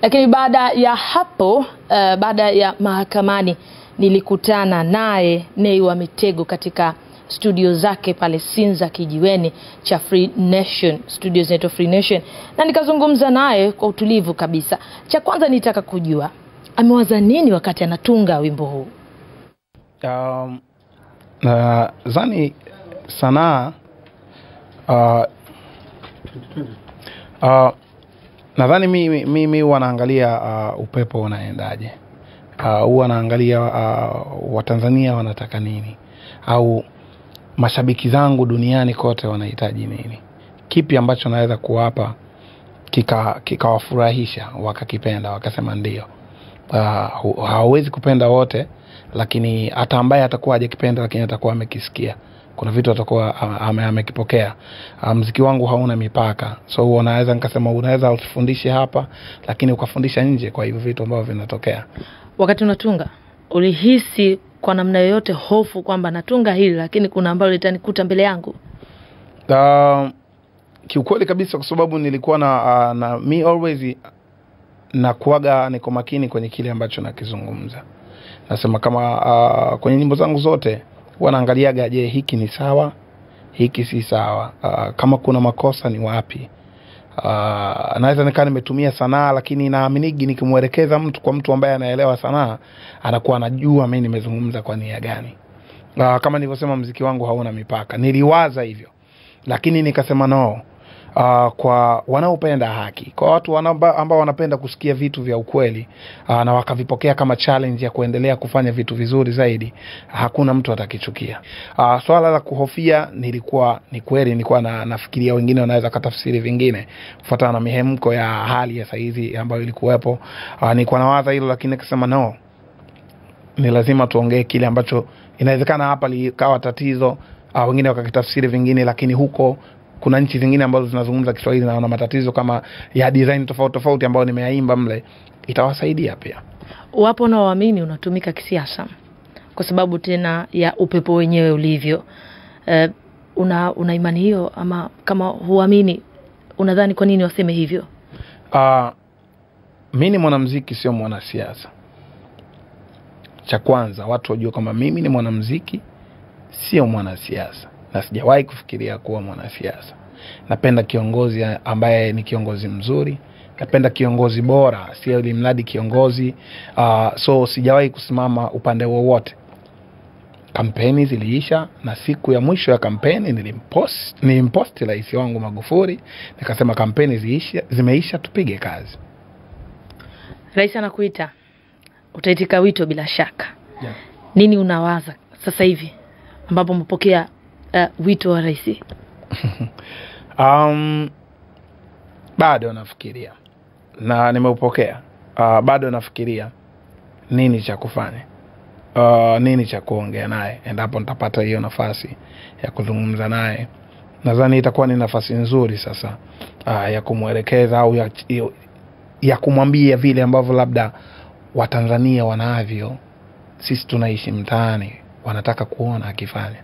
Lakini baada ya hapo, baada ya mahakamani, nilikutana naye Nay wa Mitego katika studio zake pale Sinza kijiweni cha Free Nation, studios zinaitwa Free Nation, na nikazungumza naye kwa utulivu kabisa. Cha kwanza nitaka kujua amewaza nini wakati anatunga wimbo huu. Zani sanaa nadhani mimi wanaangalia upepo unaendaje, huwa naangalia Watanzania wanataka nini, au mashabiki zangu duniani kote wanahitaji nini, kipi ambacho naweza kuwapa kikawafurahisha wakakipenda wakasema ndio. Hawezi kupenda wote, lakini hata ambaye atakuwa hajakipenda lakini atakuwa amekisikia, kuna vitu atakuwa amekipokea. Muziki wangu hauna mipaka, so unaweza nikasema unaweza usifundishe hapa lakini ukafundisha nje kwa hivyo vitu ambavyo vinatokea. Wakati unatunga ulihisi kwa namna yoyote hofu kwamba natunga hili lakini kuna ambalo litanikuta mbele yangu? Kiukweli kabisa, kwa sababu nilikuwa na me always na kuaga niko makini kwenye kile ambacho nakizungumza. Nasema kama kwenye nyimbo zangu zote wanaangaliaga, je, hiki ni sawa, hiki si sawa, kama kuna makosa ni wapi. Naweza nikaa nimetumia sanaa, lakini naaminigi nikimwelekeza mtu kwa mtu ambaye anaelewa sanaa anakuwa anajua mimi nimezungumza kwa nia gani. Kama nilivyosema, muziki wangu hauna mipaka. Niliwaza hivyo, lakini nikasema no. Kwa wanaopenda haki, kwa watu ambao wanapenda kusikia vitu vya ukweli na wakavipokea kama challenge ya kuendelea kufanya vitu vizuri zaidi, hakuna mtu atakichukia. Swala la kuhofia ni kweli nilikuwa nafikiria wengine wanaweza katafsiri vingine kufuatana na mihemko ya hali ya saizi ambayo ilikuwepo. Nilikuwa nawaza hilo, lakini nikasema no, ni lazima tuongee kile ambacho inawezekana hapa likawa tatizo, wengine wakakitafsiri vingine, lakini huko kuna nchi zingine ambazo zinazungumza Kiswahili na wana matatizo kama ya design tofauti ambayo nimeyaimba mle, itawasaidia pia. Wapo na waamini unatumika kisiasa kwa sababu tena ya upepo wenyewe ulivyo. Una imani hiyo, ama kama huamini unadhani kwa nini waseme hivyo? Mimi ni mwanamuziki, sio mwanasiasa. Cha kwanza watu wajue kama mimi ni mwanamuziki, sio mwanasiasa, na sijawahi kufikiria kuwa mwanasiasa. Napenda kiongozi ambaye ni kiongozi mzuri, napenda kiongozi bora, sio ili mradi kiongozi. So sijawahi kusimama upande wowote. Kampeni ziliisha, na siku ya mwisho ya kampeni nilimpost rais wangu Magufuli, nikasema kampeni zimeisha, tupige kazi. Rais anakuita, utaitika wito bila shaka. Yeah. Nini unawaza sasa hivi ambapo mpokea wito wa rais? Bado nafikiria, na nimeupokea. Bado nafikiria nini cha kufanya, nini cha kuongea naye endapo nitapata hiyo nafasi ya kuzungumza naye. Nadhani itakuwa ni nafasi nzuri sasa ya kumwelekeza au ya kumwambia vile ambavyo labda Watanzania wanavyo, sisi tunaishi mtaani, wanataka kuona akifanya.